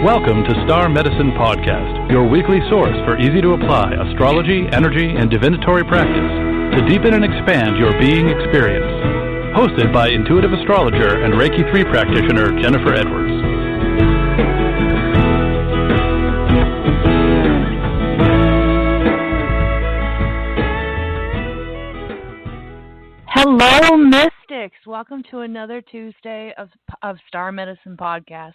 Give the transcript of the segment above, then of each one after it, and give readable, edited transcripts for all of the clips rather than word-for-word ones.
Welcome to Star Medicine Podcast, your weekly source for easy-to-apply astrology, energy, and divinatory practice to deepen and expand your being experience. Hosted by intuitive astrologer and Reiki 3 practitioner Jenifer Edwards. Hello, Mystics. Welcome to another Tuesday of Star Medicine Podcast.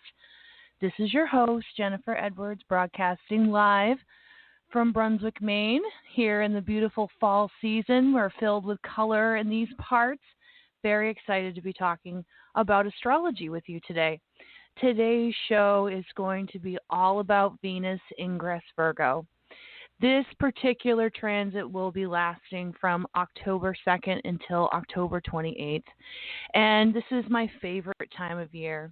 This is your host, Jenifer Edwards, broadcasting live from Brunswick, Maine, here in the beautiful fall season. We're filled with color in these parts. Very excited to be talking about astrology with you today. Today's show is going to be all about Venus ingress Virgo. This particular transit will be lasting from October 2nd until October 28th. And this is my favorite time of year.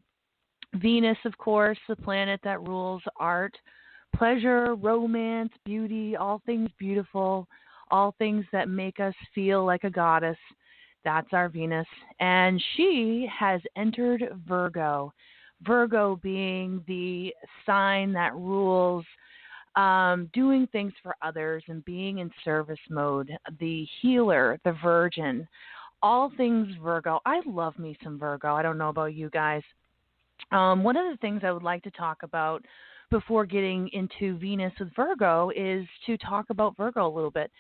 Venus, of course, the planet that rules art, pleasure, romance, beauty, all things beautiful, all things that make us feel like a goddess. That's our Venus. And she has entered Virgo. Virgo being the sign that rules doing things for others and being in service mode, the healer, the virgin, all things Virgo. I love me some Virgo. I don't know about you guys. One of the things I would like to talk about before getting into Venus with Virgo is to talk about Virgo a little bit.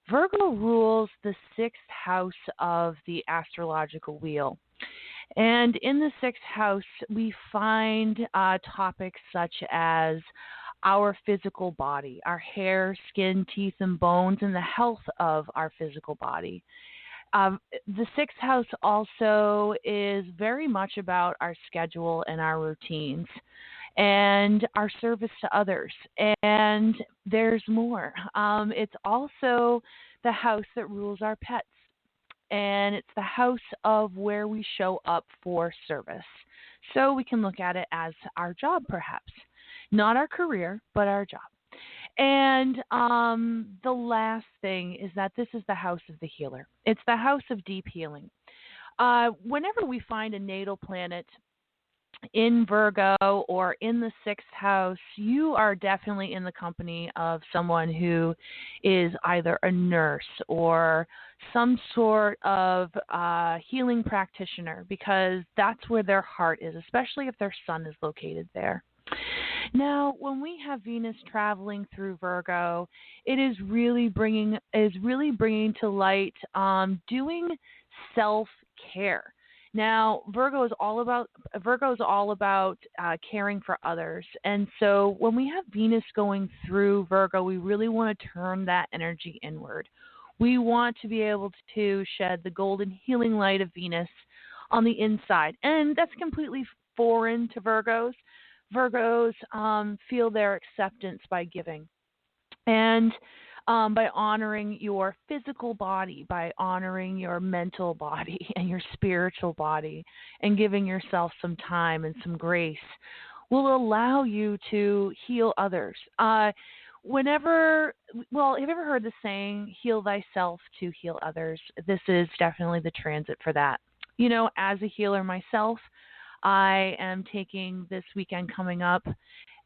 Virgo rules the sixth house of the astrological wheel. And in the sixth house, we find topics such as our physical body, our hair, skin, teeth, and bones, and the health of our physical body. The sixth house also is very much about our schedule and our routines and our service to others. And there's more. It's also the house that rules our pets. And it's the house of where we show up for service. So we can look at it as our job, perhaps. Not our career, but our job. And the last thing is that this is the house of the healer. It's the house of deep healing. Whenever we find a natal planet in Virgo or in the sixth house, you are definitely in the company of someone who is either a nurse or some sort of healing practitioner, because that's where their heart is, especially if their sun is located there. Now, when we have Venus traveling through Virgo, it is really bringing to light doing self-care. Now, Virgo is all about caring for others, and so when we have Venus going through Virgo, we really want to turn that energy inward. We want to be able to shed the golden healing light of Venus on the inside, and that's completely foreign to Virgos. Virgos feel their acceptance by giving and by honoring your physical body, by honoring your mental body and your spiritual body, and giving yourself some time and some grace will allow you to heal others. Have you ever heard the saying, heal thyself to heal others? This is definitely the transit for that. You know, as a healer myself, I am taking this weekend coming up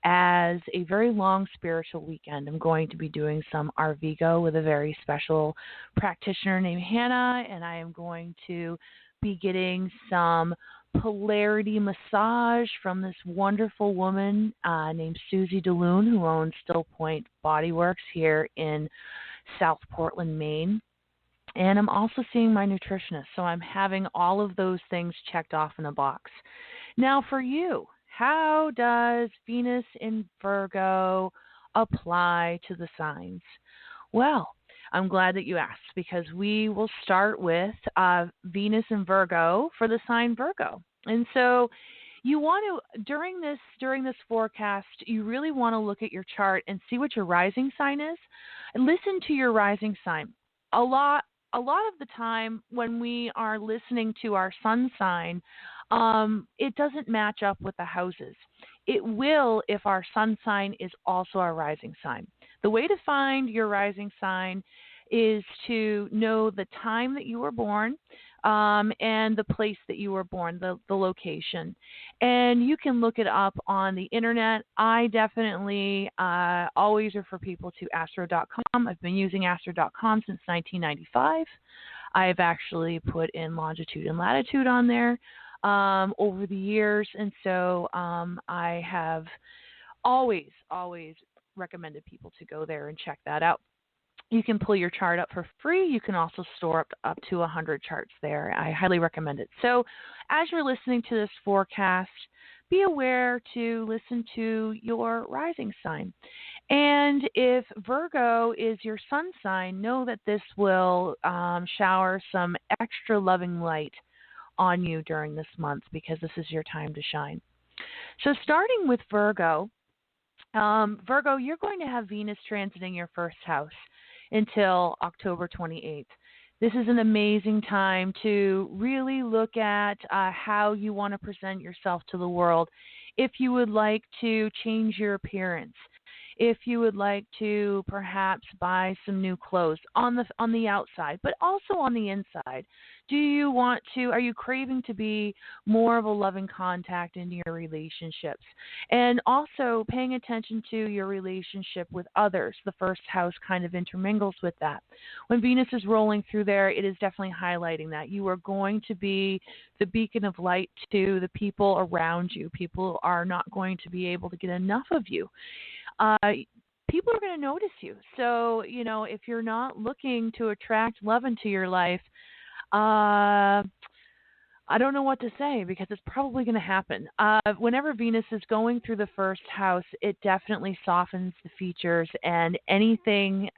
as a very long spiritual weekend. I'm going to be doing some Arvigo with a very special practitioner named Hannah, and I am going to be getting some polarity massage from this wonderful woman named Susie DeLune, who owns Still Point Bodyworks here in South Portland, Maine. And I'm also seeing my nutritionist. So I'm having all of those things checked off in a box. Now for you, how does Venus in Virgo apply to the signs? Well, I'm glad that you asked, because we will start with Venus in Virgo for the sign Virgo. And so you want to, during this forecast, you really want to look at your chart and see what your rising sign is. And listen to your rising sign. A lot of the time when we are listening to our sun sign, it doesn't match up with the houses. It will if our sun sign is also our rising sign. The way to find your rising sign is to know the time that you were born, and the place that you were born, the location. And you can look it up on the internet. I definitely always refer people to astro.com. I've been using astro.com since 1995. I've actually put in longitude and latitude on there over the years, and so I have always recommended people to go there and check that out. You can pull your chart up for free. You can also store up to 100 charts there. I highly recommend it. So as you're listening to this forecast, be aware to listen to your rising sign. And if Virgo is your sun sign, know that this will shower some extra loving light on you during this month because this is your time to shine. So starting with Virgo, Virgo, you're going to have Venus transiting your first house until October 28th. This is an amazing time to really look at how you want to present yourself to the world. If you would like to change your appearance, if you would like to perhaps buy some new clothes on the outside, but also on the inside. Are you craving to be more of a loving contact in your relationships? And also paying attention to your relationship with others. The first house kind of intermingles with that. When Venus is rolling through there, it is definitely highlighting that. You are going to be the beacon of light to the people around you. People are not going to be able to get enough of you. People are going to notice you. So, if you're not looking to attract love into your life, I don't know what to say because it's probably going to happen. Whenever Venus is going through the first house, it definitely softens the features, and anything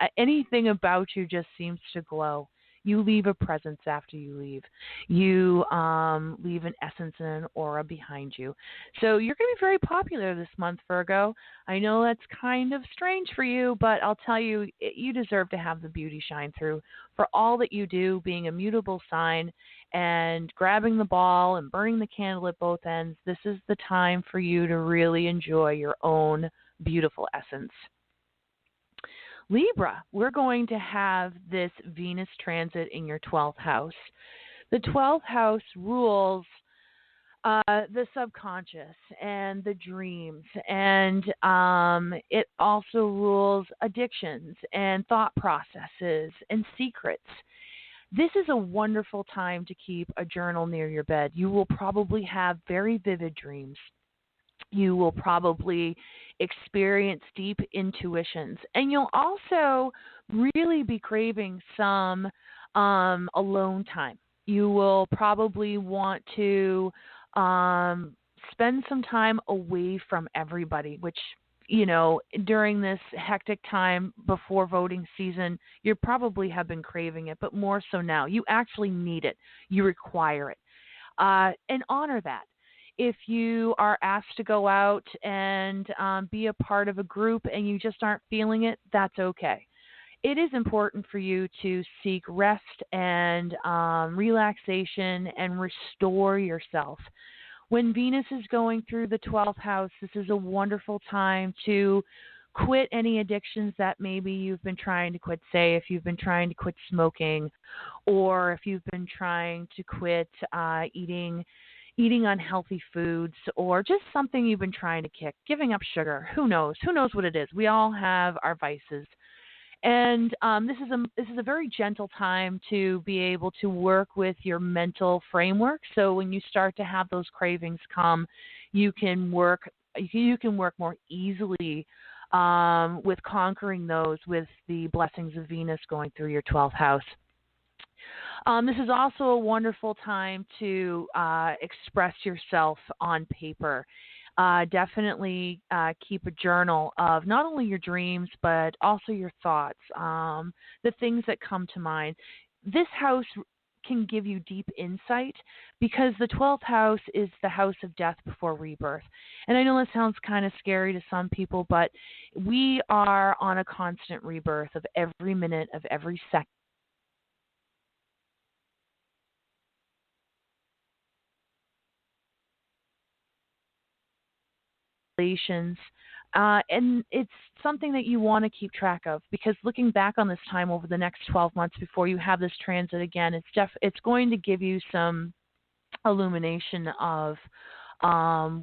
about you just seems to glow. You leave a presence after you leave. You leave an essence and an aura behind you. So you're going to be very popular this month, Virgo. I know that's kind of strange for you, but I'll tell you, you deserve to have the beauty shine through for all that you do, being a mutable sign and grabbing the ball and burning the candle at both ends. This is the time for you to really enjoy your own beautiful essence. Libra, we're going to have this Venus transit in your 12th house. The 12th house rules the subconscious and the dreams, and it also rules addictions and thought processes and secrets. This is a wonderful time to keep a journal near your bed. You will probably have very vivid dreams. You will probably experience deep intuitions, and you'll also really be craving some alone time. You will probably want to spend some time away from everybody, which, during this hectic time before voting season, you probably have been craving it, but more so now. You actually need it. You require it. And honor that. If you are asked to go out and be a part of a group and you just aren't feeling it, that's okay. It is important for you to seek rest and relaxation and restore yourself. When Venus is going through the 12th house, this is a wonderful time to quit any addictions that maybe you've been trying to quit. Say, if you've been trying to quit smoking, or if you've been trying to quit eating unhealthy foods, or just something you've been trying to kick, giving up sugar. Who knows what it is. We all have our vices. And this is a very gentle time to be able to work with your mental framework. So when you start to have those cravings come, you can work more easily with conquering those with the blessings of Venus going through your 12th house. This is also a wonderful time to express yourself on paper. Definitely keep a journal of not only your dreams, but also your thoughts, the things that come to mind. This house can give you deep insight because the 12th house is the house of death before rebirth. And I know that sounds kind of scary to some people, but we are on a constant rebirth of every minute of every second. And it's something that you want to keep track of, because looking back on this time over the next 12 months before you have this transit again, it's going to give you some illumination of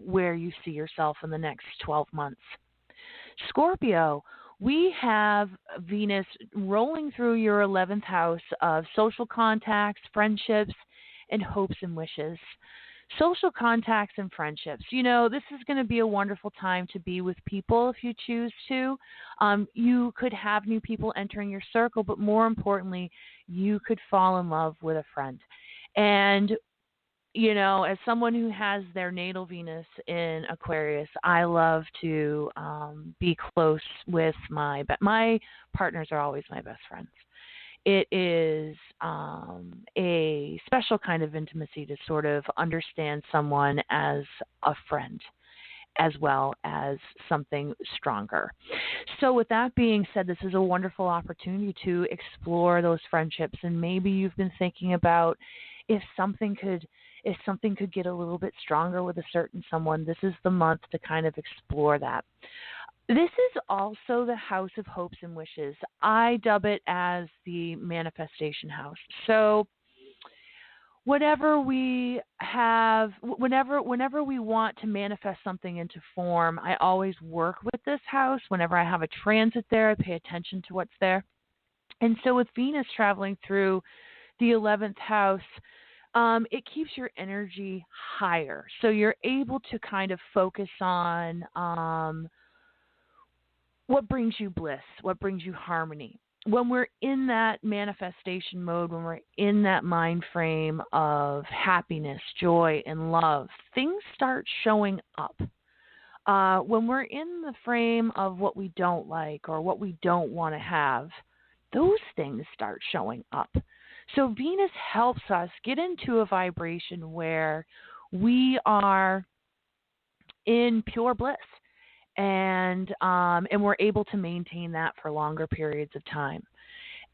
where you see yourself in the next 12 months. Scorpio, we have Venus rolling through your 11th house of social contacts, friendships, and hopes and wishes. Social contacts and friendships. This is going to be a wonderful time to be with people if you choose to. You could have new people entering your circle, but more importantly, you could fall in love with a friend. And as someone who has their natal Venus in Aquarius, I love to be close with my partners are always my best friends. It is a special kind of intimacy to sort of understand someone as a friend as well as something stronger. So with that being said, this is a wonderful opportunity to explore those friendships, and maybe you've been thinking about if something could get a little bit stronger with a certain someone. This is the month to kind of explore that. This is also the house of hopes and wishes. I dub it as the manifestation house. So whenever we want to manifest something into form, I always work with this house. Whenever I have a transit there, I pay attention to what's there. And so with Venus traveling through the 11th house, it keeps your energy higher. So you're able to kind of focus on what brings you bliss, what brings you harmony. When we're in that manifestation mode, when we're in that mind frame of happiness, joy, and love, things start showing up. When we're in the frame of what we don't like or what we don't want to have, those things start showing up. So Venus helps us get into a vibration where we are in pure bliss, and we're able to maintain that for longer periods of time.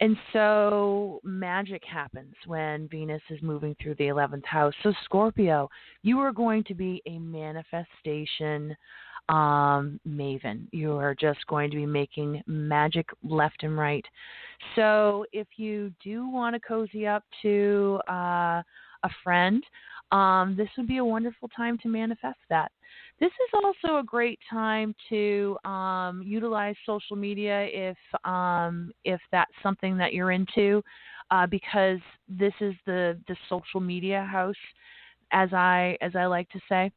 And so magic happens when Venus is moving through the 11th house. So Scorpio, you are going to be a manifestation maven. You are just going to be making magic left and right. So if you do want to cozy up to a friend, this would be a wonderful time to manifest that. This is also a great time to utilize social media if that's something that you're into, because this is the social media house, as I like to say.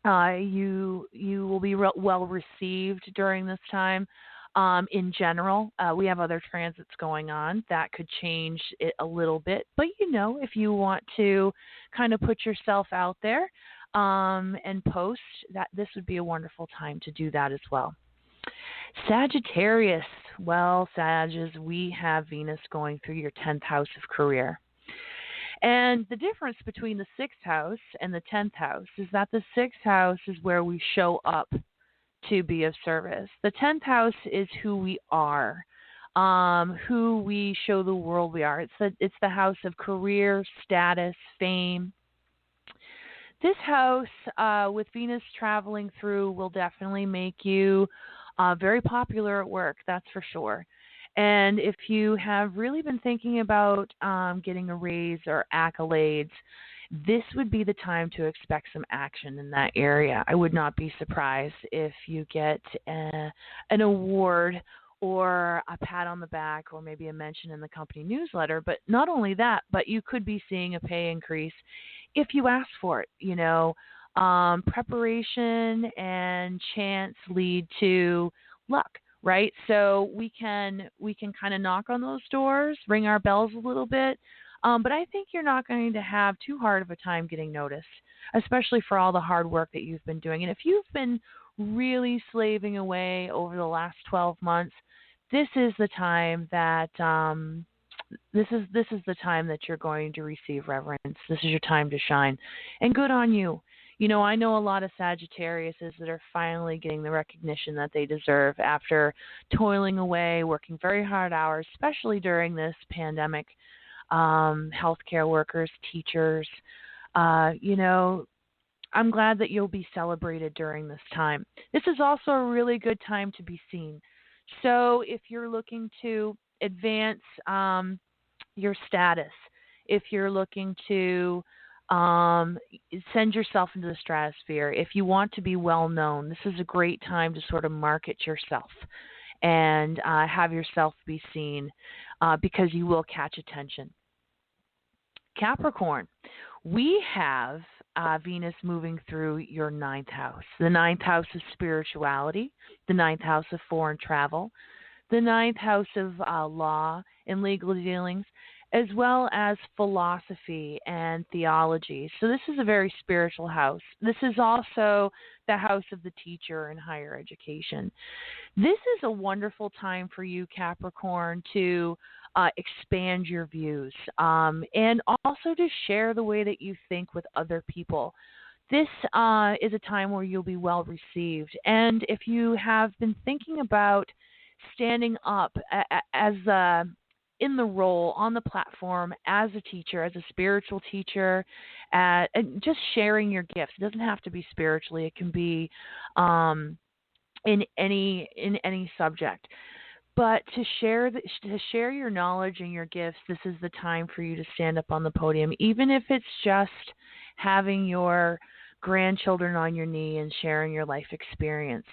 You will be well received during this time. In general, we have other transits going on that could change it a little bit. But if you want to kind of put yourself out there and post, that this would be a wonderful time to do that as well. Sagittarius. Well, Sagittarius, we have Venus going through your 10th house of career. And the difference between the 6th house and the 10th house is that the 6th house is where we show up to be of service. The 10th house is who we are, who we show the world we are. It's the house of career, status, fame. This house, with Venus traveling through, will definitely make you very popular at work, that's for sure. And if you have really been thinking about getting a raise or accolades, this would be the time to expect some action in that area. I would not be surprised if you get an award or a pat on the back or maybe a mention in the company newsletter. But not only that, but you could be seeing a pay increase if you ask for it. Preparation and chance lead to luck. Right? So we can kind of knock on those doors, ring our bells a little bit, but I think you're not going to have too hard of a time getting noticed, especially for all the hard work that you've been doing. And if you've been really slaving away over the last 12 months, this is the time that this is the time that you're going to receive reverence. This is your time to shine, and good on you. I know a lot of Sagittariuses that are finally getting the recognition that they deserve after toiling away, working very hard hours, especially during this pandemic. Healthcare workers, teachers, I'm glad that you'll be celebrated during this time. This is also a really good time to be seen. So if you're looking to advance your status, if you're looking to send yourself into the stratosphere, if you want to be well known, this is a great time to sort of market yourself and have yourself be seen because you will catch attention. Capricorn, we have Venus moving through your ninth house. The ninth house of spirituality, the ninth house of foreign travel, the ninth house of law and legal dealings, as well as philosophy and theology. So this is a very spiritual house. This is also the house of the teacher in higher education. This is a wonderful time for you, Capricorn, to expand your views and also to share the way that you think with other people. This is a time where you'll be well received. And if you have been thinking about standing up as in the role on the platform as a teacher, as a spiritual teacher, and just sharing your gifts. It doesn't have to be spiritually. It can be in any subject. But to share your knowledge and your gifts, this is the time for you to stand up on the podium, even if it's just having your grandchildren on your knee and sharing your life experience.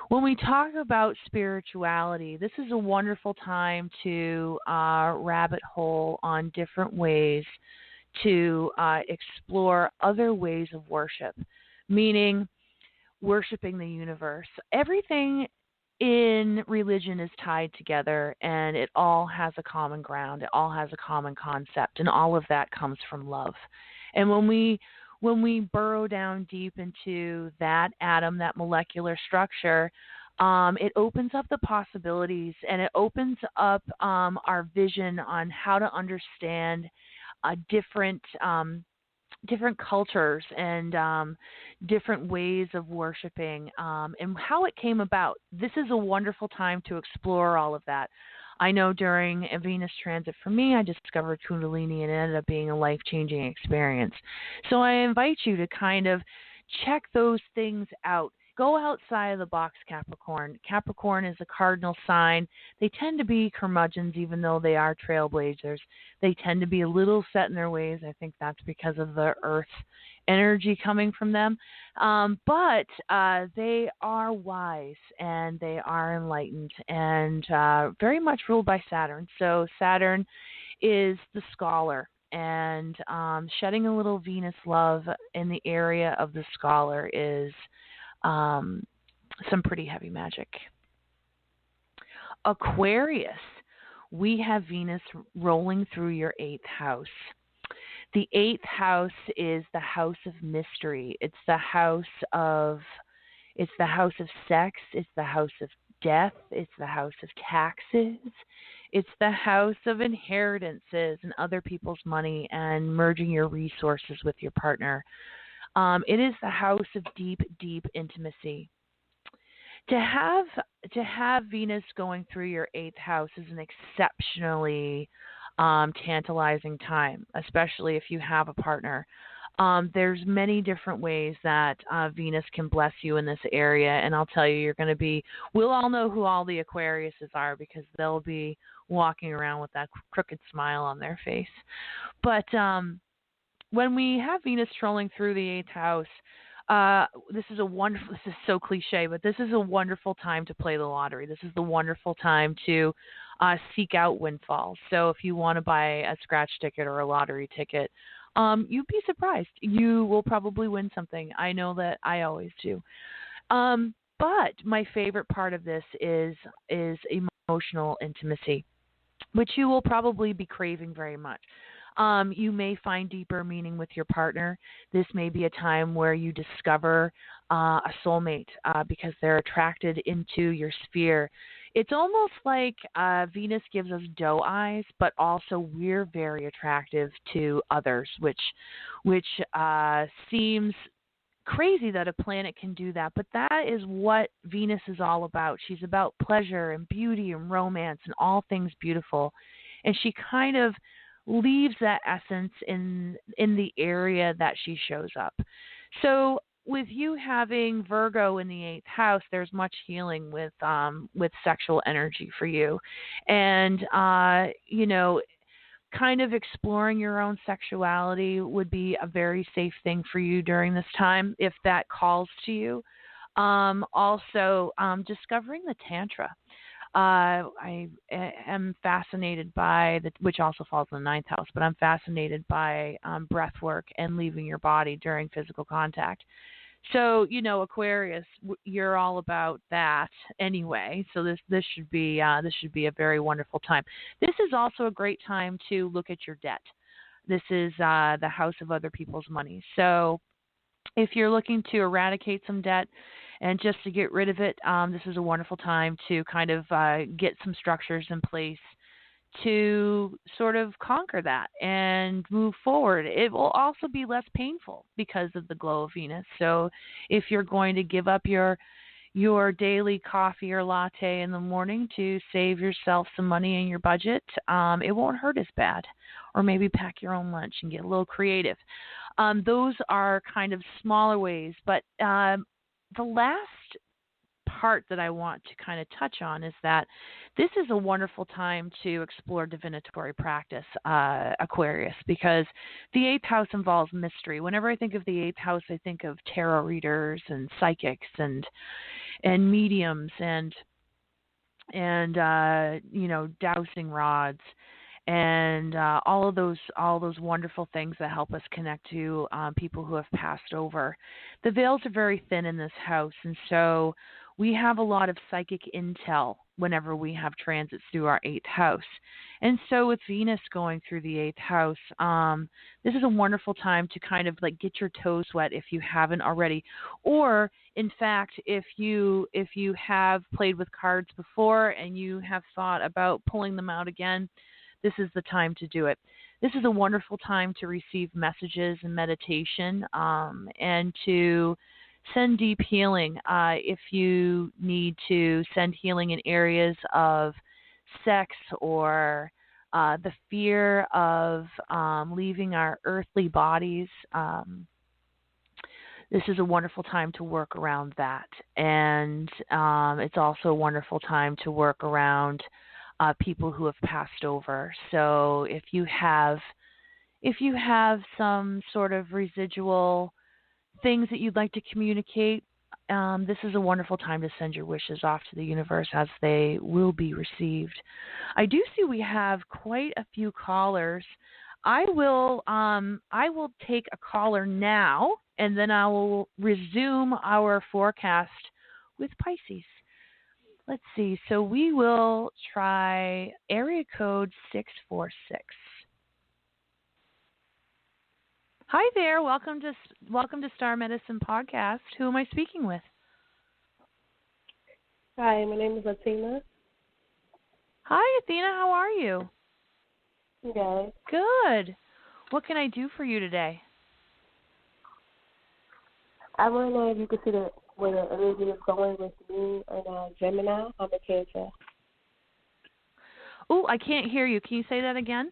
When we talk about spirituality, this is a wonderful time to rabbit hole on different ways to explore other ways of worship, meaning worshiping the universe. Everything in religion is tied together, and it all has a common ground. It all has a common concept, and all of that comes from love. And when we burrow down deep into that atom, that molecular structure, it opens up the possibilities, and it opens up our vision on how to understand different cultures and different ways of worshiping and how it came about. This is a wonderful time to explore all of that. I know during a Venus transit for me, I discovered Kundalini and it ended up being a life-changing experience. So I invite you to kind of check those things out. Go outside of the box, Capricorn. Capricorn is a cardinal sign. They tend to be curmudgeons, even though they are trailblazers. They tend to be a little set in their ways. I think that's because of the earth energy coming from them. But they are wise and they are enlightened and very much ruled by Saturn. So Saturn is the scholar. And shedding a little Venus love in the area of the scholar is some pretty heavy magic. Aquarius, we have Venus rolling through your 8th house. The 8th house is the house of mystery. It's the house of sex. It's the house of death. It's the house of taxes. It's the house of inheritances and other people's money and merging your resources with your partner. It is the house of deep, deep intimacy. To have Venus going through your 8th house is an exceptionally tantalizing time, especially if you have a partner. There's many different ways that Venus can bless you in this area, and I'll tell you, we'll all know who all the Aquariuses are because they'll be walking around with that crooked smile on their face. But when we have Venus trolling through the 8th house, this is so cliche, but this is a wonderful time to play the lottery. This is the wonderful time to seek out windfalls. So if you want to buy a scratch ticket or a lottery ticket, you'd be surprised. You will probably win something. I know that I always do. But my favorite part of this is emotional intimacy, which you will probably be craving very much. You may find deeper meaning with your partner. This may be a time where you discover a soulmate because they're attracted into your sphere. It's almost like Venus gives us doe eyes, but also we're very attractive to others, which seems crazy that a planet can do that. But that is what Venus is all about. She's about pleasure and beauty and romance and all things beautiful. And she kind of leaves that essence in the area that she shows up. So with you having Virgo in the 8th house, there's much healing with sexual energy for you, and kind of exploring your own sexuality would be a very safe thing for you during this time if that calls to you. Also, discovering the Tantra. I am fascinated by which also falls in the 9th house, but I'm fascinated by breath work and leaving your body during physical contact. So, Aquarius, you're all about that anyway. So this should be a very wonderful time. This is also a great time to look at your debt. This is the house of other people's money. So if you're looking to eradicate some debt and just to get rid of it, this is a wonderful time to kind of get some structures in place to sort of conquer that and move forward. It will also be less painful because of the glow of Venus. So if you're going to give up your daily coffee or latte in the morning to save yourself some money in your budget, it won't hurt as bad. Or maybe pack your own lunch and get a little creative. Those are kind of smaller ways. But the last part that I want to kind of touch on is that this is a wonderful time to explore divinatory practice, Aquarius, because the 8th house involves mystery. Whenever I think of the 8th house, I think of tarot readers and psychics and mediums and dowsing rods and all those wonderful things that help us connect to people who have passed over. The veils are very thin in this house, and so we have a lot of psychic intel whenever we have transits through our 8th house. And so with Venus going through the 8th house, this is a wonderful time to kind of like get your toes wet if you haven't already. Or, in fact, if you have played with cards before and you have thought about pulling them out again, this is the time to do it. This is a wonderful time to receive messages and meditation and to send deep healing. If you need to send healing in areas of sex or the fear of leaving our earthly bodies, this is a wonderful time to work around that. And it's also a wonderful time to work around people who have passed over. So if you have some sort of residual things that you'd like to communicate, this is a wonderful time to send your wishes off to the universe, as they will be received. I do see we have quite a few callers. I will take a caller now, and then I will resume our forecast with Pisces. Let's see. So we will try area code 646. Hi there. Welcome to Star Medicine Podcast. Who am I speaking with? Hi, my name is Athena. Hi, Athena. How are you? Good. Good. What can I do for you today? I want to know if you could see where the energy is going with me and Gemini. I'm a Cancer. Oh, I can't hear you. Can you say that again?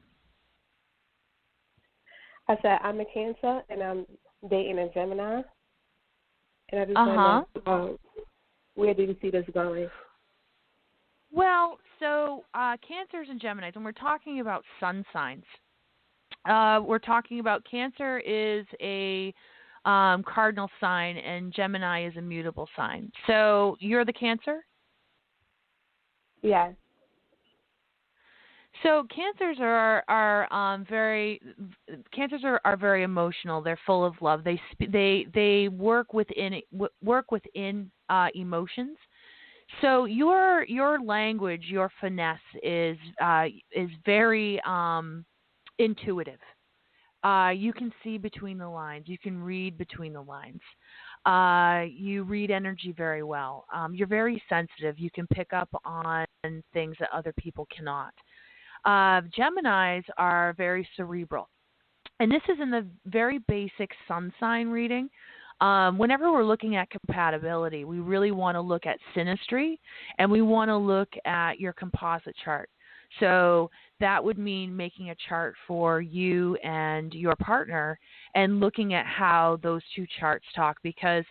I said I'm a Cancer and I'm dating a Gemini. And I just want to know where do you see this going? Well, so Cancers and Geminis, and we're talking about sun signs. We're talking about Cancer is a cardinal sign and Gemini is a mutable sign. So you're the Cancer? Yes. So Cancers are very emotional. They're full of love. They work within emotions. So your language, your finesse is very intuitive. You can see between the lines. You can read between the lines. You read energy very well. You're very sensitive. You can pick up on things that other people cannot. Geminis are very cerebral. And this is in the very basic sun sign reading. Whenever we're looking at compatibility, we really want to look at synastry, and we want to look at your composite chart. So that would mean making a chart for you and your partner and looking at how those two charts talk, because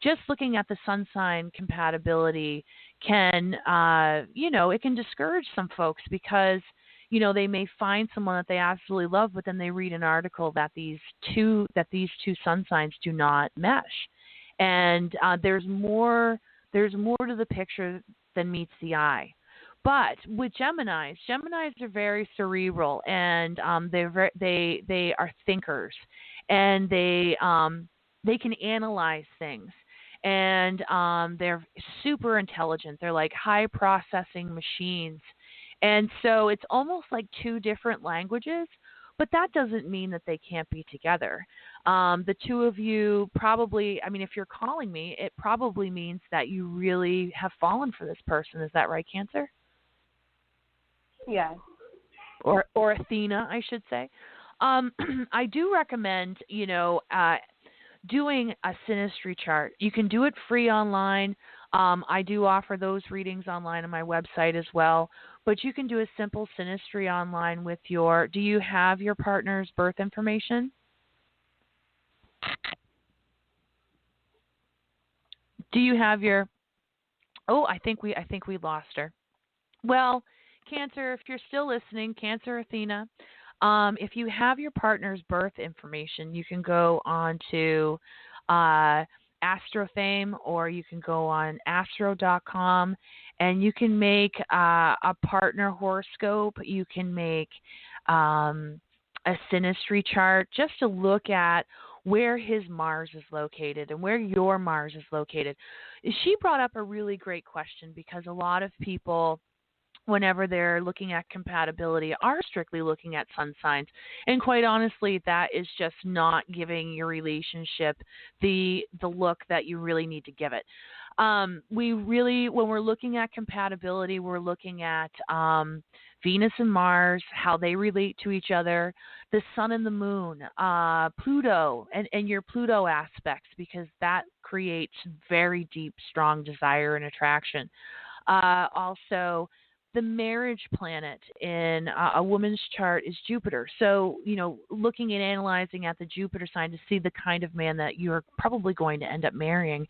just looking at the sun sign compatibility can, it can discourage some folks because, they may find someone that they absolutely love, but then they read an article that these two sun signs do not mesh. And there's more to the picture than meets the eye. But with Geminis are very cerebral, and they are thinkers, and they can analyze things, and they're super intelligent. They're like high processing machines, and so it's almost like two different languages. But that doesn't mean that they can't be together. The two of you probably, if you're calling me, it probably means that you really have fallen for this person. Is that right, Cancer? Yeah. Or Athena, I should say. I do recommend, doing a synastry chart. You can do it free online. I do offer those readings online on my website as well. But you can do a simple synastry online with do you have your partner's birth information? Do you have I think we lost her. Well, Cancer, if you're still listening, Cancer Athena, if you have your partner's birth information, you can go on to AstroFame, or you can go on astro.com, and you can make a partner horoscope. You can make a synastry chart just to look at where his Mars is located and where your Mars is located. She brought up a really great question, because a lot of people, whenever they're looking at compatibility, are strictly looking at sun signs. And quite honestly, that is just not giving your relationship the look that you really need to give it. When we're looking at compatibility, we're looking at Venus and Mars, how they relate to each other, the sun and the moon, Pluto, and your Pluto aspects, because that creates very deep, strong desire and attraction. Also, the marriage planet in a woman's chart is Jupiter. So, looking and analyzing at the Jupiter sign to see the kind of man that you're probably going to end up marrying.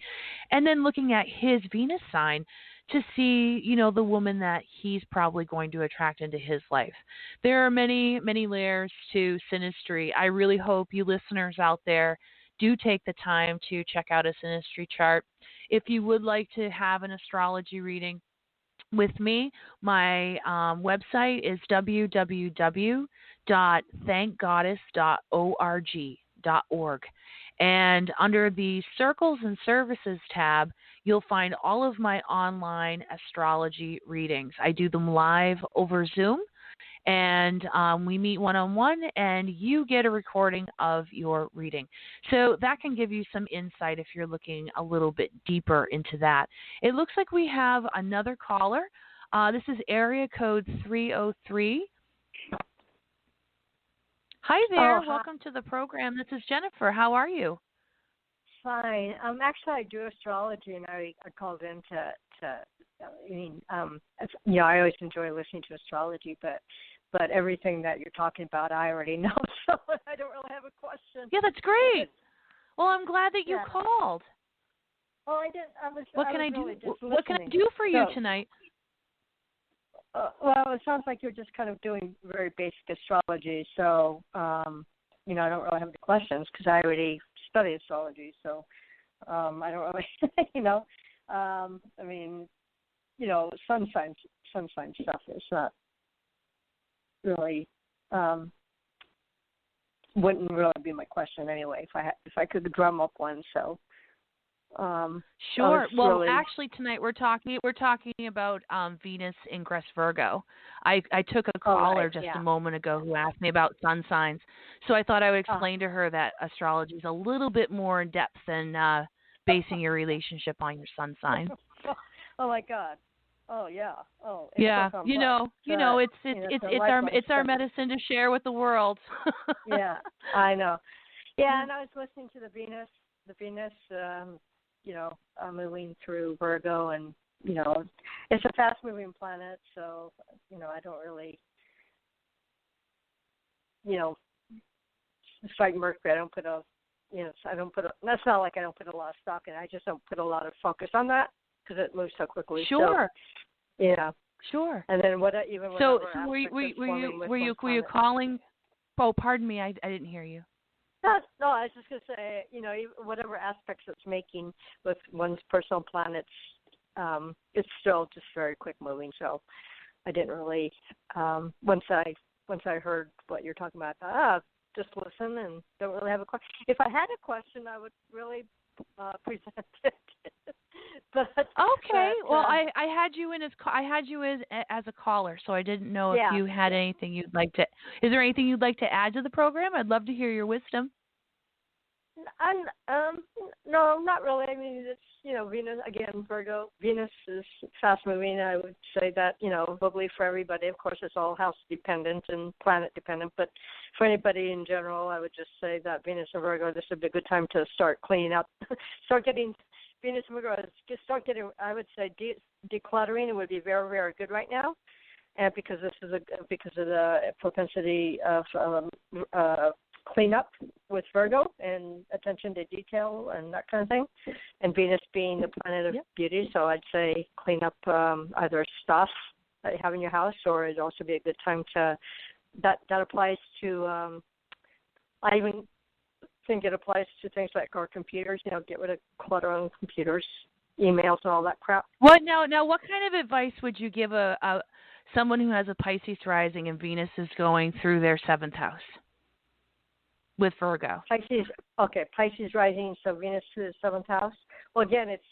And then looking at his Venus sign to see, the woman that he's probably going to attract into his life. There are many, many layers to synastry. I really hope you listeners out there do take the time to check out a synastry chart. If you would like to have an astrology reading with me, my website is www.thankgoddess.org. And under the Circles and Services tab, you'll find all of my online astrology readings. I do them live over Zoom, and we meet one-on-one, and you get a recording of your reading. So that can give you some insight if you're looking a little bit deeper into that. It looks like we have another caller. This is area code 303. Hi there. Hi. Welcome to the program. This is Jenifer. How are you? Fine. Actually, I do astrology, and I called in to I always enjoy listening to astrology, but everything that you're talking about, I already know, so I don't really have a question. Yeah, that's great. Well, I'm glad that you called. Oh, I didn't. What can I really do? What can I do for you tonight? Well, it sounds like you're just kind of doing very basic astrology, so I don't really have any questions because I already study astrology, so I don't really, sun sign stuff is not really wouldn't really be my question anyway if I could drum up one. So sure. Well, actually, tonight we're talking about Venus ingress Virgo. I took a caller a moment ago who asked me about sun signs, so I thought I would explain to her that astrology is a little bit more in depth than basing your relationship on your sun sign. Oh my God. Oh yeah. Oh yeah. It's our medicine to share with the world. Yeah, I know. Yeah, and I was listening to the Venus, moving through Virgo, and it's a fast-moving planet, so I don't really despite Mercury, I don't put a, that's not like I don't put a lot of stock in it. I just don't put a lot of focus on that because it moves so quickly. Sure. So, yeah. Sure. And then So were you calling? Oh, pardon me, I didn't hear you. No, I was just going to say, whatever aspects it's making with one's personal planets, it's still just very quick moving. So I didn't really, once I heard what you're talking about, I thought, just listen and don't really have a question. If I had a question, I would really present it. But well, I had you as a caller, so I didn't know if you had anything you'd like to. Is there anything you'd like to add to the program? I'd love to hear your wisdom. No, not really. I mean, it's Venus again, Virgo. Venus is fast moving. I would say that probably for everybody. Of course, it's all house dependent and planet dependent. But for anybody in general, I would just say that Venus and Virgo. This would be a good time to start cleaning up, start getting Venus and Virgo. Just start getting. I would say decluttering. It would be very, very good right now, and because of the propensity of cleanup with Virgo and attention to detail and that kind of thing, and Venus being the planet of beauty, so I'd say clean up either stuff that you have in your house, or it'd also be a good time to that applies to I even think it applies to things like our computers, get rid of clutter on computers, emails and all that crap. What now what kind of advice would you give a someone who has a Pisces rising and Venus is going through their 7th house? With Virgo. Pisces rising, so Venus to the 7th house. Well, again, it's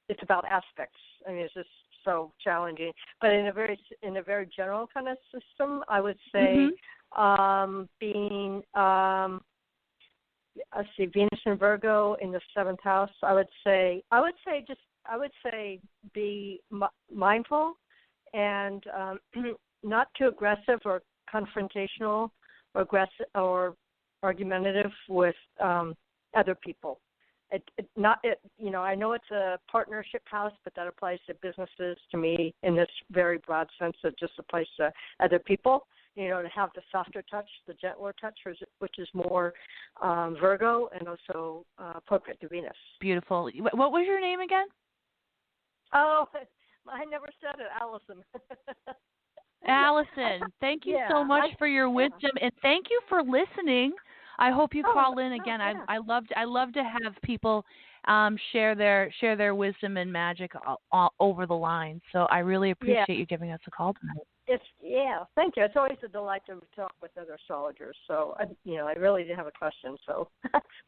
it's about aspects. I mean, it's just so challenging. But in a very general kind of system, I would say being Venus and Virgo in the 7th house. I would say be mindful and not too aggressive or confrontational or aggressive or argumentative with other people. I know it's a partnership house, but that applies to businesses to me in this very broad sense. It just applies to other people. To have the softer touch, the gentler touch, which is more Virgo and also appropriate to Venus. Beautiful. What was your name again? Oh, I never said it, Allison. Allison, thank you so much for your wisdom, and thank you for listening. I hope you call in again. I love to have people share their wisdom and magic all over the line. So I really appreciate you giving us a call tonight. Thank you. It's always a delight to talk with other astrologers. So I really didn't have a question. So,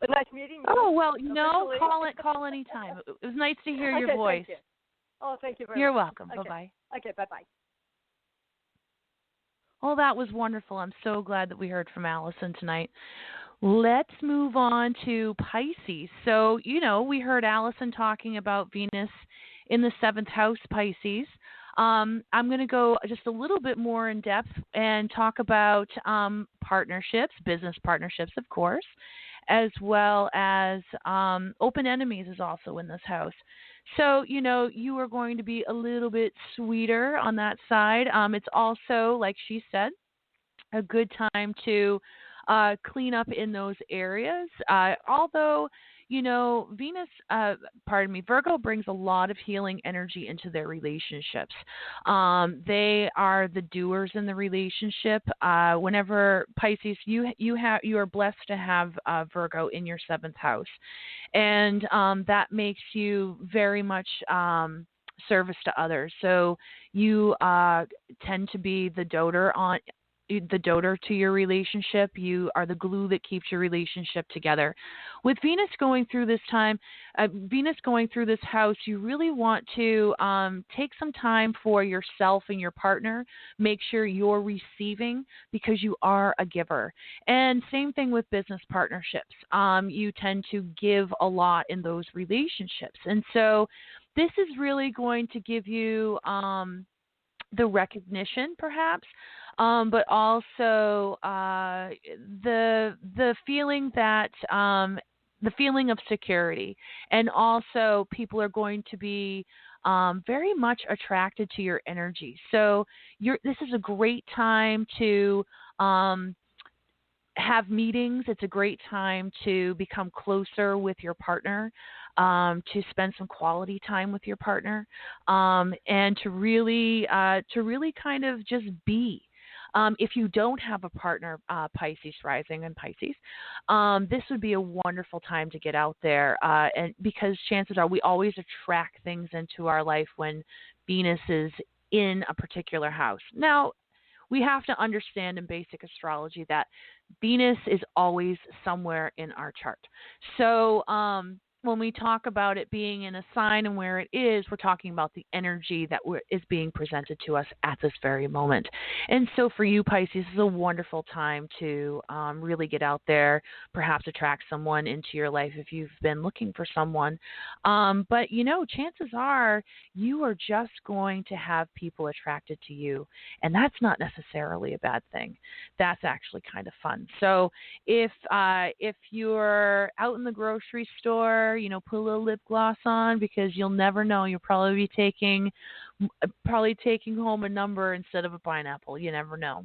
but nice meeting you. Oh well, call anytime. It was nice to hear your voice. Thank you. Oh, thank you very You're much. welcome. Bye-bye. Okay, bye-bye. Well, that was wonderful. I'm so glad that we heard from Allison tonight. Let's move on to Pisces. So, we heard Allison talking about Venus in the 7th house, Pisces. I'm going to go just a little bit more in depth and talk about partnerships, business partnerships, of course, as well as open enemies is also in this house. So, you are going to be a little bit sweeter on that side. It's also, like she said, a good time to clean up in those areas. Although, Virgo brings a lot of healing energy into their relationships. They are the doers in the relationship. Whenever Pisces, you are blessed to have Virgo in your 7th house, and that makes you very much service to others. So you tend to be the doter to your relationship. You are the glue that keeps your relationship together. With Venus going through this time, Venus going through this house, you really want to take some time for yourself and your partner. Make sure you're receiving because you are a giver. And same thing with business partnerships. You tend to give a lot in those relationships. And so this is really going to give you the recognition, perhaps, but also the feeling that the feeling of security, and also people are going to be very much attracted to your energy. So this is a great time to have meetings. It's a great time to become closer with your partner, to spend some quality time with your partner, and to really kind of just be. If you don't have a partner, Pisces rising and Pisces, this would be a wonderful time to get out there. And because chances are we always attract things into our life when Venus is in a particular house. Now, we have to understand in basic astrology that Venus is always somewhere in our chart. So when we talk about it being in a sign and where it is, we're talking about the energy that is being presented to us at this very moment. And so for you, Pisces, this is a wonderful time to really get out there, perhaps attract someone into your life if you've been looking for someone. But, chances are you are just going to have people attracted to you, and that's not necessarily a bad thing. That's actually kind of fun. So if you're out in the grocery store, put a little lip gloss on, because you'll never know. You'll probably be taking home a number instead of a pineapple. You never know.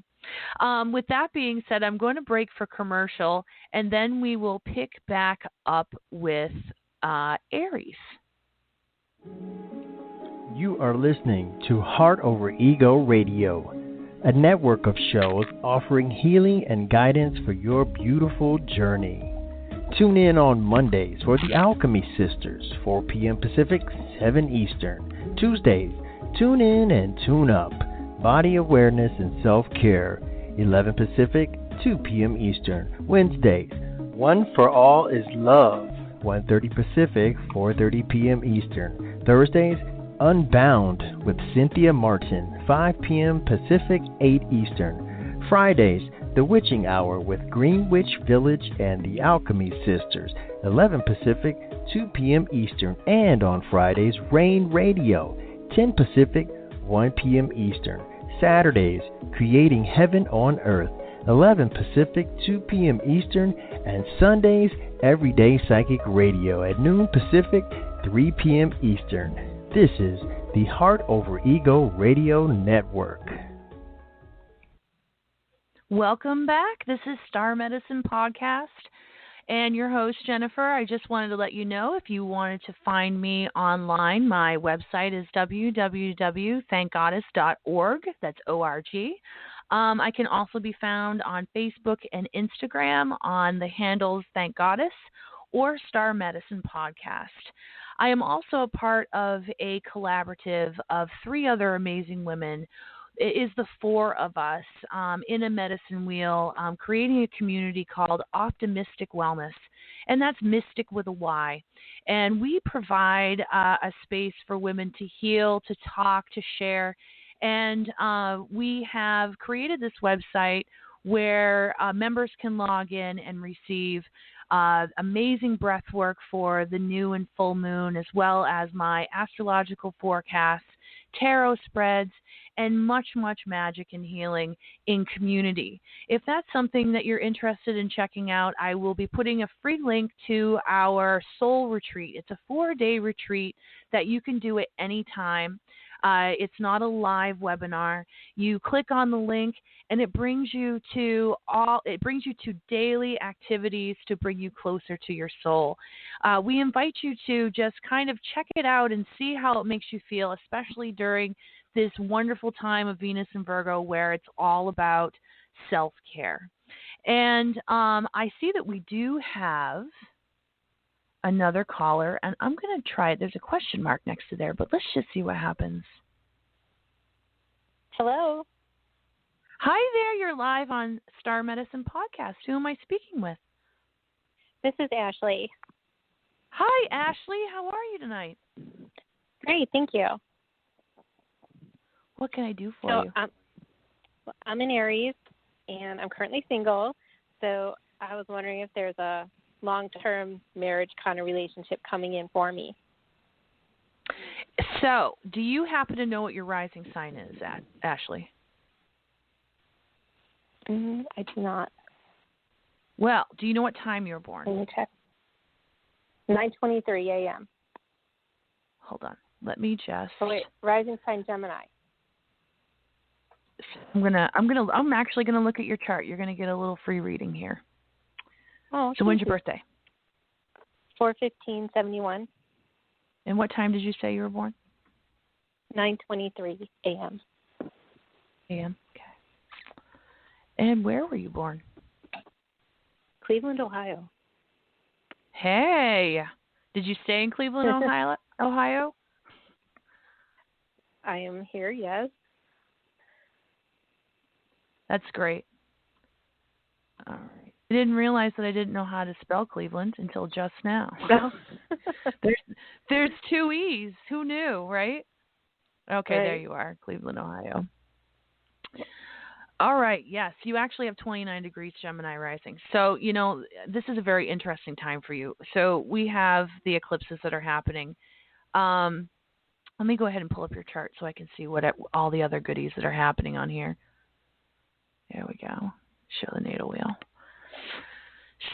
With that being said, I'm going to break for commercial, and then we will pick back up with Aries. You are listening to Heart Over Ego Radio, a network of shows offering healing and guidance for your beautiful journey. Tune in on Mondays for the Alchemy Sisters, 4 p.m. Pacific, 7 Eastern. Tuesdays, tune in and tune up. Body Awareness and Self-Care, 11 Pacific, 2 p.m. Eastern. Wednesdays, One for All is Love, 1:30 Pacific, 4:30 p.m. Eastern. Thursdays, Unbound with Cynthia Martin, 5 p.m. Pacific, 8 Eastern. Fridays, The Witching Hour with Green Witch Village and the Alchemy Sisters, 11 Pacific, 2 p.m. Eastern. And on Fridays, Rain Radio, 10 Pacific, 1 p.m. Eastern. Saturdays, Creating Heaven on Earth, 11 Pacific, 2 p.m. Eastern. And Sundays, Everyday Psychic Radio at noon Pacific, 3 p.m. Eastern. This is the Heart Over Ego Radio Network. Welcome back. This is Star Medicine Podcast and your host, Jenifer. I just wanted to let you know, if you wanted to find me online, my website is www.thankgoddess.org. That's O-R-G. I can also be found on Facebook and Instagram on the handles Thank Goddess or Star Medicine Podcast. I am also a part of a collaborative of 3 other amazing women. It is the 4 of us in a medicine wheel, creating a community called Optimistic Wellness, and that's mystic with a Y. And we provide a space for women to heal, to talk, to share. And we have created this website where members can log in and receive amazing breath work for the new and full moon, as well as my astrological forecasts, tarot spreads, and much, much magic and healing in community. If that's something that you're interested in checking out, I will be putting a free link to our soul retreat. It's a 4-day retreat that you can do at any time. It's not a live webinar. You click on the link, and it brings you to daily activities to bring you closer to your soul. We invite you to just kind of check it out and see how it makes you feel, especially during this wonderful time of Venus and Virgo, where it's all about self-care. And I see that we do have another caller, and I'm going to try it. There's a question mark next to there, but let's just see what happens. Hello. Hi there. You're live on Star Medicine Podcast. Who am I speaking with? This is Ashley. Hi, Ashley. How are you tonight? Great, thank you. What can I do for you? I'm an Aries, and I'm currently single, so I was wondering if there's a long-term marriage kind of relationship coming in for me. So, do you happen to know what your rising sign is, Ashley? I do not. Well, do you know what time you were born? Let me check. 9:23 a.m. Hold on. let me just. Oh wait, rising sign Gemini. I'm actually gonna look at your chart. You're gonna get a little free reading here. Oh. So when's your birthday? 4/15/71. And what time did you say you were born? 9:23 a.m. A.M. Okay. And where were you born? Cleveland, Ohio. Hey, did you stay in Cleveland, Ohio? I am here, yes. That's great. All right. I didn't realize that I didn't know how to spell Cleveland until just now. No. There's 2 E's. Who knew, right? Okay, Right. There you are, Cleveland, Ohio. All right, yes, you actually have 29 degrees Gemini rising. So, this is a very interesting time for you. So we have the eclipses that are happening. Let me go ahead and pull up your chart so I can see what all the other goodies that are happening on here. There we go. Show the natal wheel.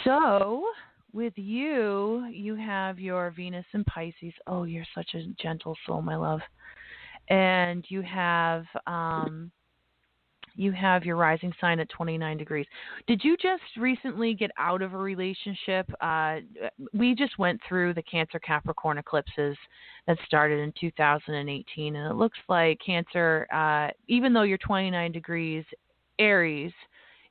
So with you have your Venus in Pisces. Oh, you're such a gentle soul, my love. And you have your rising sign at 29 degrees. Did you just recently get out of a relationship? We just went through the Cancer Capricorn eclipses that started in 2018, and it looks like Cancer, even though you're 29 degrees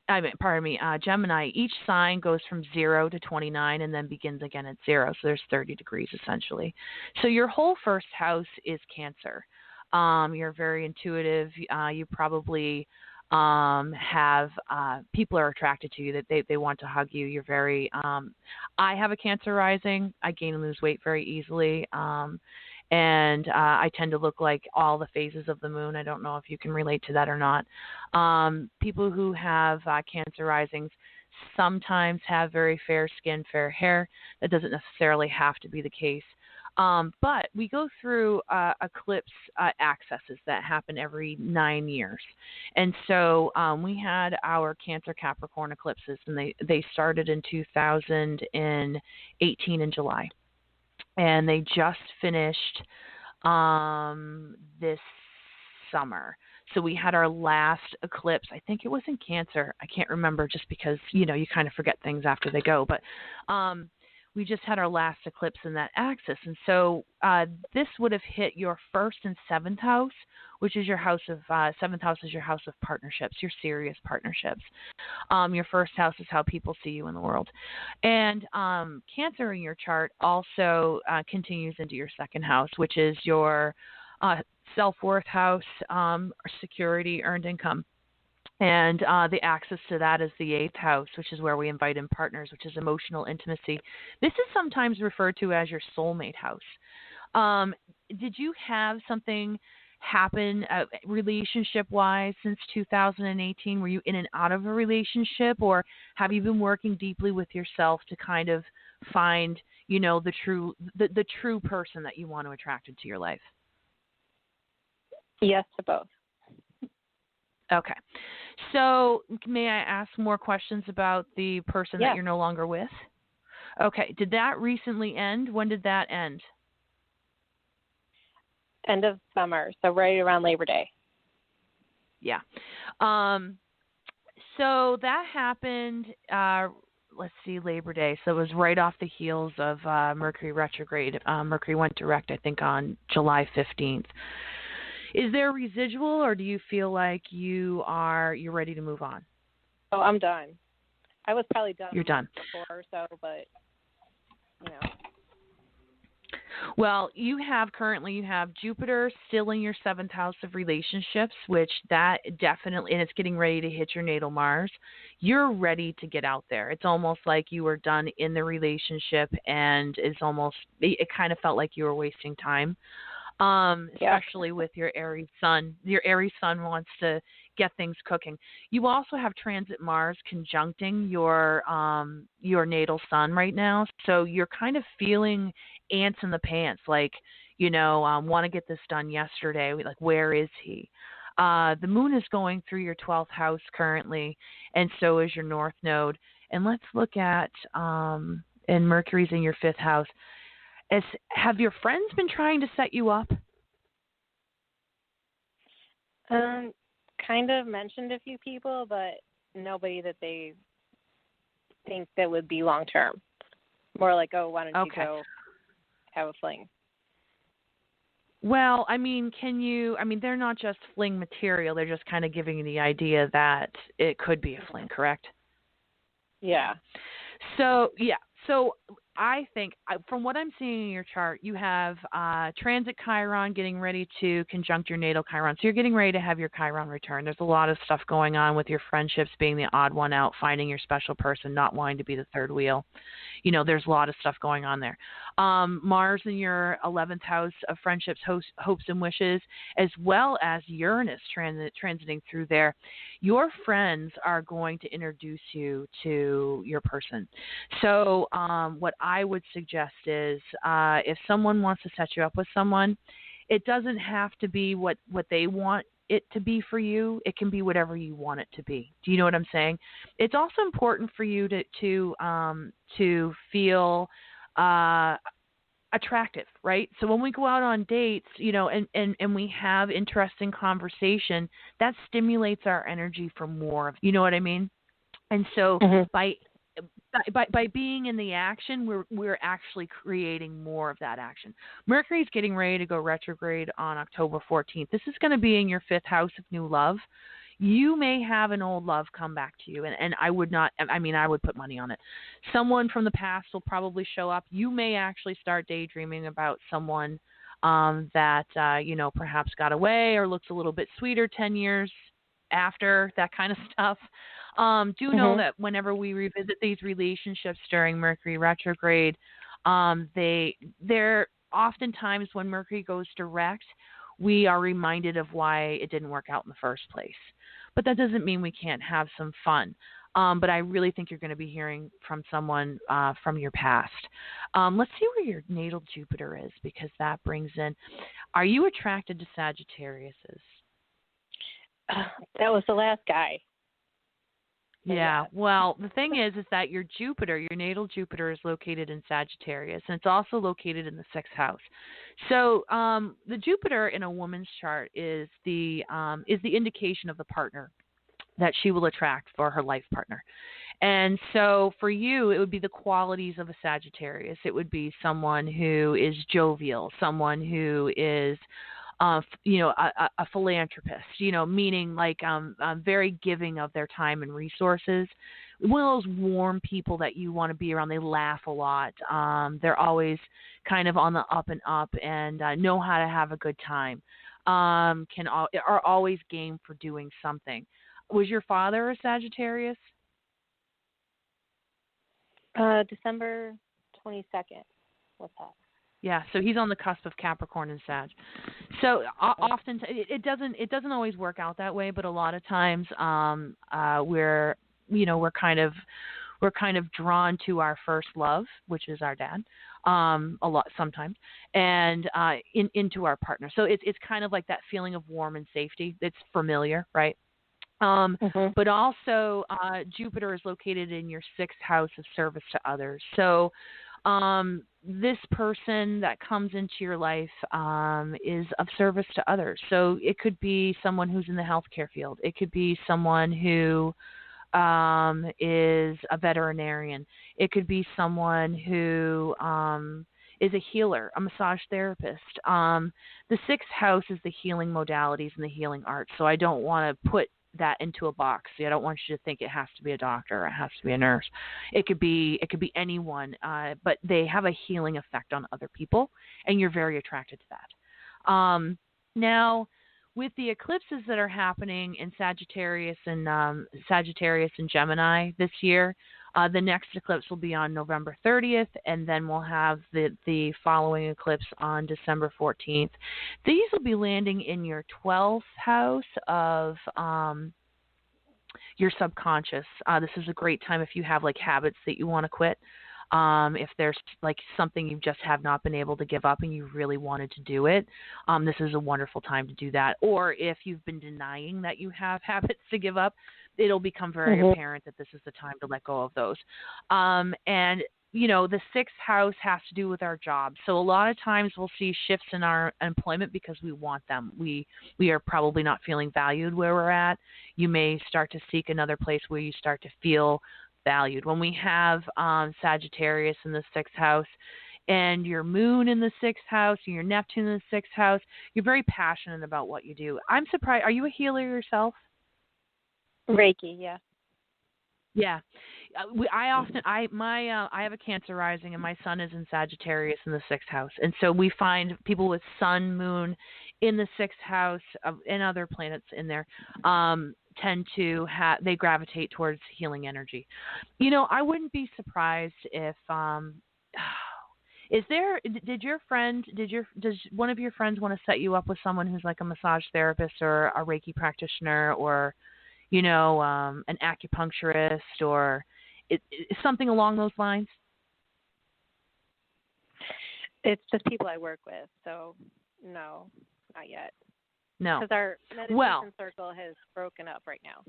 Gemini, each sign goes from 0 to 29 and then begins again at 0. So there's 30 degrees essentially. So your whole first house is Cancer. You're very intuitive. You probably have people are attracted to you, that they want to hug you. You're very I have a Cancer rising. I gain and lose weight very easily. And I tend to look like all the phases of the moon. I don't know if you can relate to that or not. People who have Cancer risings sometimes have very fair skin, fair hair. That doesn't necessarily have to be the case. But we go through eclipse accesses that happen every 9 years. And so we had our Cancer Capricorn eclipses, and they started in 2018 in July. And they just finished this summer. So we had our last eclipse. I think it was in Cancer. I can't remember, just because, you kind of forget things after they go. But we just had our last eclipse in that axis. And so this would have hit your first and seventh house, which is your house of, seventh house is your house of partnerships, your serious partnerships. Your first house is how people see you in the world. And Cancer in your chart also continues into your second house, which is your self-worth house, security, earned income. And the axis to that is the 8th house, which is where we invite in partners, which is emotional intimacy. This is sometimes referred to as your soulmate house. Did you have something happen relationship-wise since 2018? Were you in and out of a relationship, or have you been working deeply with yourself to kind of find, the true person that you want to attract into your life? Yes to both. Okay. So may I ask more questions about the person that you're no longer with? Okay. Did that recently end? When did that end? End of summer, so right around Labor Day. Yeah. So that happened, Labor Day. So it was right off the heels of Mercury retrograde. Mercury went direct, I think, on July 15th. Is there residual, or do you feel like you're ready to move on? Oh, I'm done. I was probably done. You're done. Before or so, but Well, you have Jupiter still in your 7th house of relationships, which that definitely, and it's getting ready to hit your natal Mars. You're ready to get out there. It's almost like you were done in the relationship, and it kind of felt like you were wasting time. Especially with your Aries sun. Your Aries sun wants to get things cooking. You also have transit Mars conjuncting your natal sun right now, so you're kind of feeling ants in the pants, like, want to get this done yesterday. Like, where is he? The moon is going through your 12th house currently, and so is your north node. And let's look at, and Mercury's in your 5th house. Have your friends been trying to set you up? Kind of mentioned a few people, but nobody that they think that would be long term. More like, oh, why don't you go have a fling? Well, they're not just fling material. They're just kind of giving you the idea that it could be a fling, correct? Yeah. So I think, from what I'm seeing in your chart, you have transit Chiron getting ready to conjunct your natal Chiron. So you're getting ready to have your Chiron return. There's a lot of stuff going on with your friendships being the odd one out, finding your special person, not wanting to be the third wheel. There's a lot of stuff going on there. Mars in your 11th house of friendships, hopes, and wishes, as well as Uranus transiting through there. Your friends are going to introduce you to your person. So what I would suggest is if someone wants to set you up with someone, it doesn't have to be what they want it to be for you. It can be whatever you want it to be. Do you know what I'm saying? It's also important for you to feel attractive, right? So when we go out on dates, and we have interesting conversation, that stimulates our energy for more of, you know what I mean? And so by being in the action, we're actually creating more of that action. Mercury's getting ready to go retrograde on October 14th. This is going to be in your 5th house of new love. You may have an old love come back to you, and I would put money on it. Someone from the past will probably show up. You may actually start daydreaming about someone that perhaps got away or looks a little bit sweeter 10 years after, that kind of stuff. Do know that whenever we revisit these relationships during Mercury retrograde, they're oftentimes, when Mercury goes direct, we are reminded of why it didn't work out in the first place. But that doesn't mean we can't have some fun. But I really think you're going to be hearing from someone from your past. Let's see where your natal Jupiter is, because that brings in, are you attracted to Sagittariuses? That was the last guy. Yeah, well, the thing is that your natal Jupiter is located in Sagittarius, and it's also located in the 6th house. So the Jupiter in a woman's chart is the indication of the partner that she will attract for her life partner. And so for you, it would be the qualities of a Sagittarius. It would be someone who is jovial, someone who is a philanthropist, meaning like very giving of their time and resources. One of those warm people that you want to be around. They laugh a lot. They're always kind of on the up and up, and know how to have a good time. Are always game for doing something. Was your father a Sagittarius? December 22nd. What's that? Yeah, so he's on the cusp of Capricorn and Sag. So often it doesn't always work out that way, but a lot of times we're kind of drawn to our first love, which is our dad, a lot sometimes, and into our partner. So it's kind of like that feeling of warm and safety. It's familiar, right? But also Jupiter is located in your 6th house of service to others. So this person that comes into your life is of service to others. So it could be someone who's in the healthcare field. It could be someone who is a veterinarian. It could be someone who is a healer, a massage therapist. The 6th house is the healing modalities and the healing arts. So I don't want to put that into a box. See, I don't want you to think it has to be a doctor or it has to be a nurse. It could be anyone, but they have a healing effect on other people, and you're very attracted to that. Now, with the eclipses that are happening in Sagittarius and Gemini this year, the next eclipse will be on November 30th, and then we'll have the following eclipse on December 14th. These will be landing in your 12th house of your subconscious. This is a great time if you have like habits that you want to quit. If there's like something you just have not been able to give up and you really wanted to do it, this is a wonderful time to do that. Or if you've been denying that you have habits to give up, it'll become very apparent that this is the time to let go of those. And the sixth house has to do with our job. So a lot of times we'll see shifts in our employment because we want them. We are probably not feeling valued where we're at. You may start to seek another place where you start to feel valued. When we have Sagittarius in the sixth house and your moon in the sixth house and your Neptune in the sixth house, you're very passionate about what you do. I'm surprised. Are you a healer yourself? Reiki, yeah. Yeah. I have a Cancer rising, and my son is in Sagittarius in the sixth house. And so we find people with sun, moon in the sixth house and other planets in there tend to they gravitate towards healing energy. I wouldn't be surprised if does one of your friends want to set you up with someone who's like a massage therapist or a Reiki practitioner or an acupuncturist or something along those lines? It's just people I work with, so no, not yet. No. Because our meditation circle has broken up right now.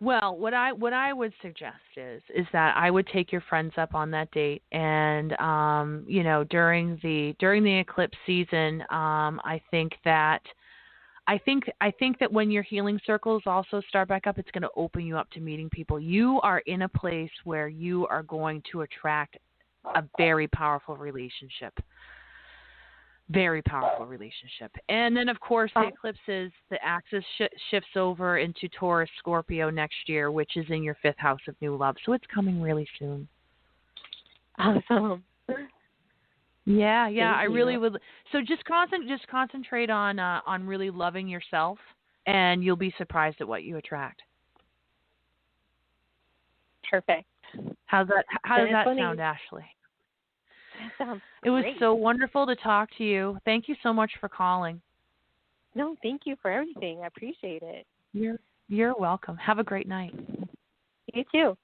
Well, what I would suggest is that I would take your friends up on that date, and during the eclipse season, I think that when your healing circles also start back up, it's going to open you up to meeting people. You are in a place where you are going to attract a very powerful relationship. Very powerful relationship. And then, of course, the eclipses, the axis shifts over into Taurus, Scorpio next year, which is in your fifth house of new love. So it's coming really soon. Awesome. Yeah. I really would. So just concentrate on really loving yourself, and you'll be surprised at what you attract. Perfect. How does that sound, Ashley? That sounds It was great. so wonderful to talk to you. Thank you so much for calling. No, thank you for everything. I appreciate it. You're welcome. Have a great night. You too.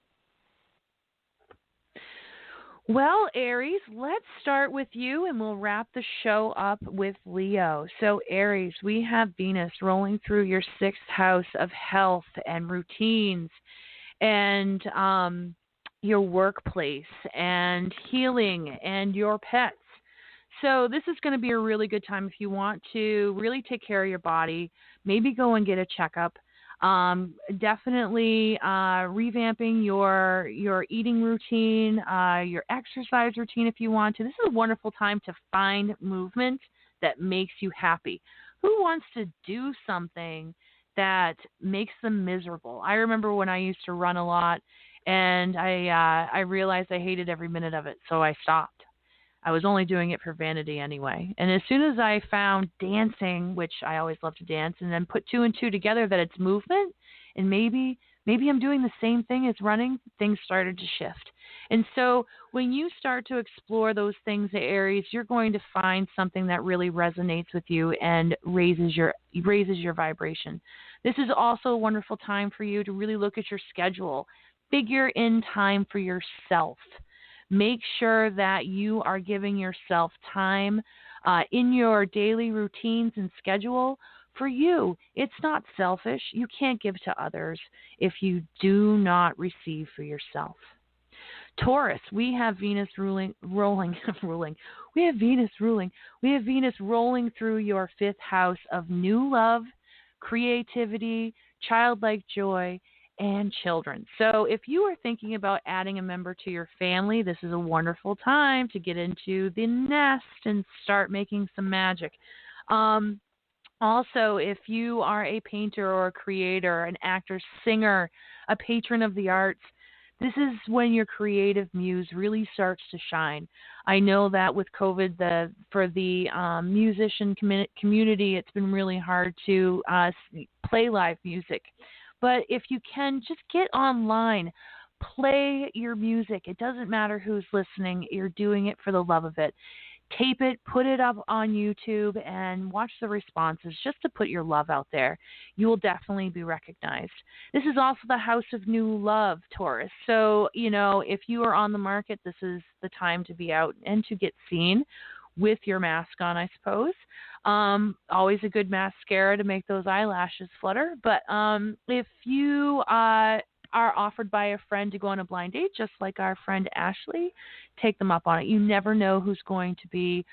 Well, Aries, let's start with you, and we'll wrap the show up with Leo. So, Aries, we have Venus rolling through your sixth house of health and routines and your workplace and healing and your pets. So this is going to be a really good time if you want to really take care of your body, maybe go and get a checkup. Definitely revamping your eating routine, your exercise routine if you want to. This is a wonderful time to find movement that makes you happy. Who wants to do something that makes them miserable? I remember when I used to run a lot, and I realized I hated every minute of it, so I stopped. I was only doing it for vanity anyway. And as soon as I found dancing, which I always love to dance, and then put two and two together that it's movement, and maybe I'm doing the same thing as running, things started to shift. And so when you start to explore those things, Aries, you're going to find something that really resonates with you and raises your vibration. This is also a wonderful time for you to really look at your schedule. Figure in time for yourself. Make sure that you are giving yourself time in your daily routines and schedule for you. It's not selfish. You can't give to others if you do not receive for yourself. Taurus, we have Venus rolling. We have Venus rolling through your fifth house of new love, creativity, childlike joy, and children. So if you are thinking about adding a member to your family, this is a wonderful time to get into the nest and start making some magic. Also, if you are a painter or a creator, an actor, singer, a patron of the arts, this is when your creative muse really starts to shine. I know that with COVID, for the musician community, it's been really hard to play live music. But if you can, just get online, play your music. It doesn't matter who's listening. You're doing it for the love of it. Tape it, put it up on YouTube, and watch the responses just to put your love out there. You will definitely be recognized. This is also the house of new love, Taurus. So, if you are on the market, this is the time to be out and to get seen with your mask on, I suppose. Always a good mascara to make those eyelashes flutter. But if you are offered by a friend to go on a blind date, just like our friend Ashley, take them up on it. You never know who's going to be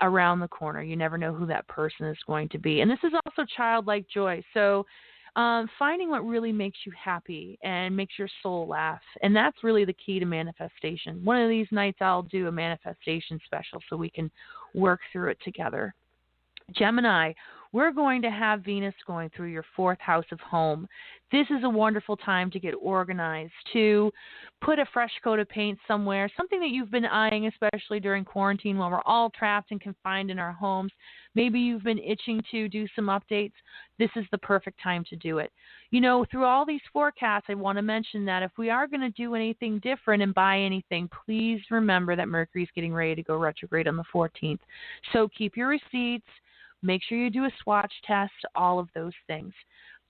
around the corner. You never know who that person is going to be. And this is also childlike joy. So finding what really makes you happy and makes your soul laugh. And that's really the key to manifestation. One of these nights I'll do a manifestation special so we can work through it together. Gemini, we're going to have Venus going through your 4th house of home. This is a wonderful time to get organized, to put a fresh coat of paint somewhere, something that you've been eyeing, especially during quarantine while we're all trapped and confined in our homes. Maybe you've been itching to do some updates. This is the perfect time to do it. You know, through all these forecasts, I want to mention that if we are going to do anything different and buy anything, please remember that Mercury's getting ready to go retrograde on the 14th. So keep your receipts. Make sure you do a swatch test, all of those things.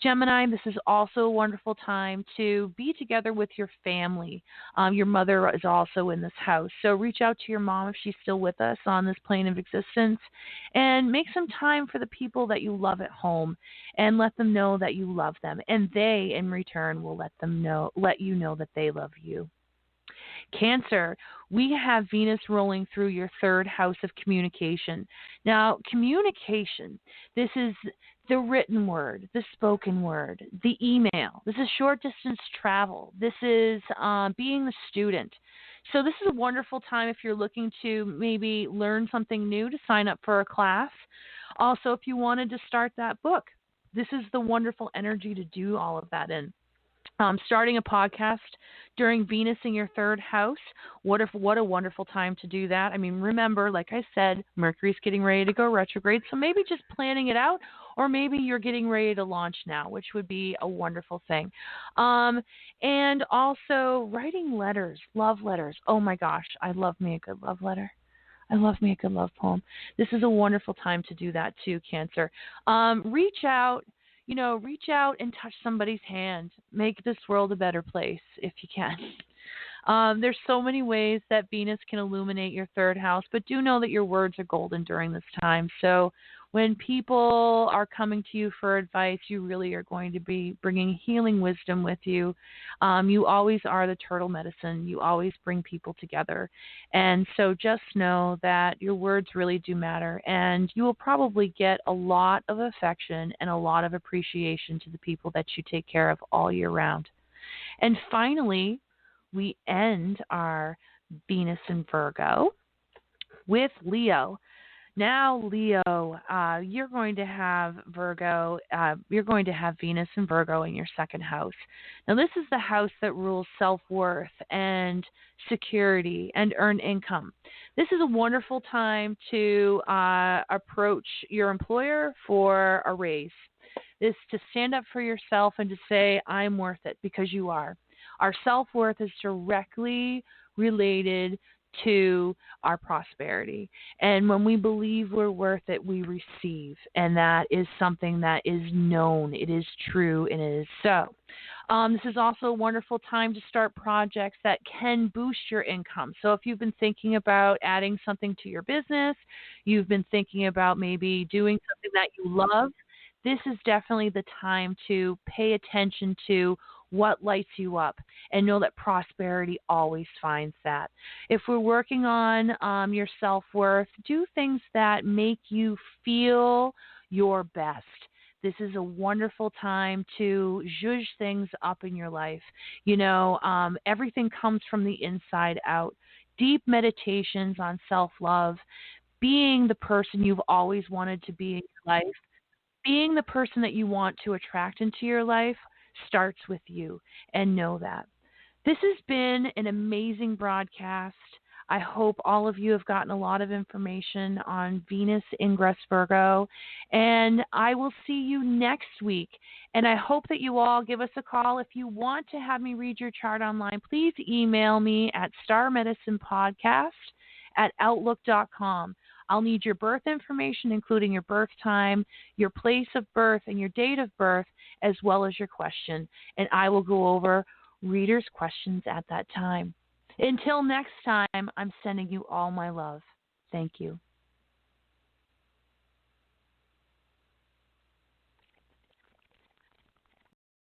Gemini, this is also a wonderful time to be together with your family. Your mother is also in this house, so reach out to your mom if she's still with us on this plane of existence, and make some time for the people that you love at home, and let them know that you love them, and they, in return, will let you know that they love you. Cancer, we have Venus rolling through your 3rd house of communication. Now, communication, this is the written word, the spoken word, the email. This is short distance travel. This is being the student. So this is a wonderful time if you're looking to maybe learn something new, to sign up for a class. Also, if you wanted to start that book, this is the wonderful energy to do all of that in. Starting a podcast during Venus in your 3rd house, what a wonderful time to do that. I mean, remember, like I said, Mercury's getting ready to go retrograde, so maybe just planning it out, or maybe you're getting ready to launch now, which would be a wonderful thing. And also writing letters, love letters. Oh my gosh, I love me a good love letter. I love me a good love poem. This is a wonderful time to do that too, Cancer. Reach out and touch somebody's hand. Make this world a better place if you can. There's so many ways that Venus can illuminate your 3rd house, but do know that your words are golden during this time. So when people are coming to you for advice, you really are going to be bringing healing wisdom with you. You always are the turtle medicine. You always bring people together. And so just know that your words really do matter, and you will probably get a lot of affection and a lot of appreciation to the people that you take care of all year round. And finally, we end our Venus in Virgo with Leo. Now, Leo, you're going to have Venus and Virgo in your 2nd house. Now, this is the house that rules self-worth and security and earned income. This is a wonderful time to approach your employer for a raise. This to stand up for yourself and to say, I'm worth it, because you are. Our self-worth is directly related to our prosperity. And when we believe we're worth it, we receive. And that is something that is known. It is true, and it is so. This is also a wonderful time to start projects that can boost your income. So if you've been thinking about adding something to your business, you've been thinking about maybe doing something that you love, this is definitely the time to pay attention to what lights you up, and know that prosperity always finds that. If we're working on your self-worth, do things that make you feel your best. This is a wonderful time to zhuzh things up in your life. Everything comes from the inside out. Deep meditations on self-love, being the person you've always wanted to be in your life, being the person that you want to attract into your life, starts with you, and know that. This has been an amazing broadcast. I hope all of you have gotten a lot of information on Venus ingress Virgo, and I will see you next week. And I hope that you all give us a call. If you want to have me read your chart online, please email me at starmedicinepodcast@outlook.com. I'll need your birth information, including your birth time, your place of birth, and your date of birth, as well as your question. And I will go over readers' questions at that time. Until next time, I'm sending you all my love. Thank you.